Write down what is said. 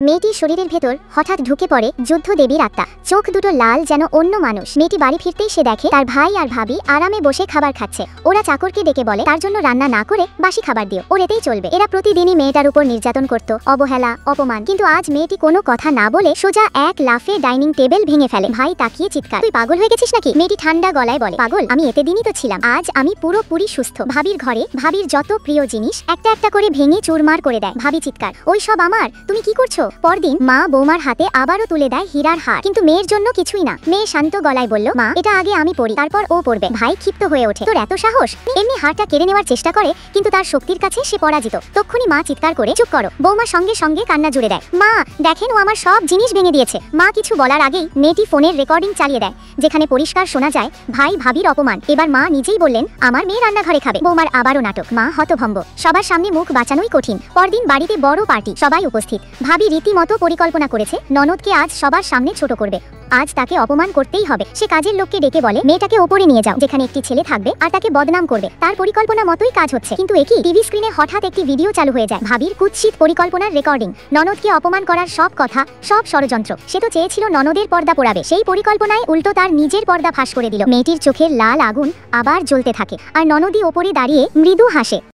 মেয়েটির শরীরের ভেতর হঠাৎ ঢুকে পড়ে যুদ্ধ দেবীর আত্মা। চোখ দুটো লাল যেন অন্য মানুষ। মেয়েটি বাড়ি ফিরতেই সে দেখে তার ভাই আর ভাবি আরামে বসে খাবার খাচ্ছে। ওরা চাকরকে ডেকে বলে তার জন্য রান্না না করে বাসি খাবার দিও, ওর এতেই চলবে। এরা প্রতিদিনই মেয়েটার উপর নির্যাতন করত, অবহেলা, অপমান। কিন্তু আজ মেয়েটি কোনো কথা না বলে সোজা এক লাফে ডাইনিং টেবিল ভেঙে ফেলে। ভাই তাকিয়ে চিৎকার, তুই পাগল হয়ে গেছিস নাকি? মেয়েটি ঠান্ডা গলায় বলে, পাগল? আমি এতে দিনই তো ছিলাম, আজ আমি পুরোপুরি সুস্থ। ভাবির ঘরে ভাবির যত প্রিয় জিনিস একটা একটা করে ভেঙে চুরমার করে দেয়। ভাবি চিৎকার, ওই সব আমার, তুমি কি করছো? পরদিন মা বৌমার হাতে আবারও তুলে দেয় হীরার হার, কিন্তু মেয়ের জন্য কিছুই না। মেয়ে শান্ত গলায় বলল, মা এটা আগে আমি পড়ি, তারপর ও পড়বে। ভাই ক্ষিপ্ত হয়ে ওঠে, তোর এত সাহস? এমনি হারটা কেড়ে নেওয়ার চেষ্টা করে, কিন্তু তার শক্তির কাছে সে পরাজিত। তক্ষুনি মা চিৎকার করে, চুপ করো। বৌমা সঙ্গে সঙ্গে কান্না জুড়ে দেয়, মা দেখেন, ও আমার সব জিনিস ভেঙে দিয়েছে। মা কিছু বলার আগেই মেয়েটি ফোনের রেকর্ডিং চালিয়ে দেয়, যেখানে পরিষ্কার শোনা যায় ভাই ভাবির অপমান। এবার মা নিজেই বললেন, আমার মেয়ে রান্নাঘরে খাবে। বৌমার আবারও নাটক। মা হতভম্ব, সবার সামনে মুখ বাঁচানোই কঠিন। পরদিন বাড়িতে বড় পার্টি, সবাই উপস্থিত। ভাবি রীতিমতো পরিকল্পনা করেছে ননদকে আজ সবার সামনে ছোট করবে। আজ তাকে অপমান করতেই হবে। সে কাজের লোককে ডেকে বলে, মেয়েটাকে ওপরে নিয়ে যাও, যেখানে একটি ছেলে থাকবে আর তাকে বদনাম করবে। তার পরিকল্পনা মতোই কাজ হচ্ছে, কিন্তু একই টিভি স্ক্রিনে হঠাৎ একটি ভিডিও চালু হয়ে যায়, ভাবির কুৎসিত পরিকল্পনার রেকর্ডিং। ননদকে অপমান করার সব কথা, সব ষড়যন্ত্র। সে তো চেয়েছিল ননদের পর্দা পোড়াবে, সেই পরিকল্পনায় উল্টো তার নিজের পর্দা ফাঁস করে দিল। মেয়েটির চোখের লাল আগুন আবার জ্বলতে থাকে, আর ননদী ওপরে দাঁড়িয়ে মৃদু হাসে।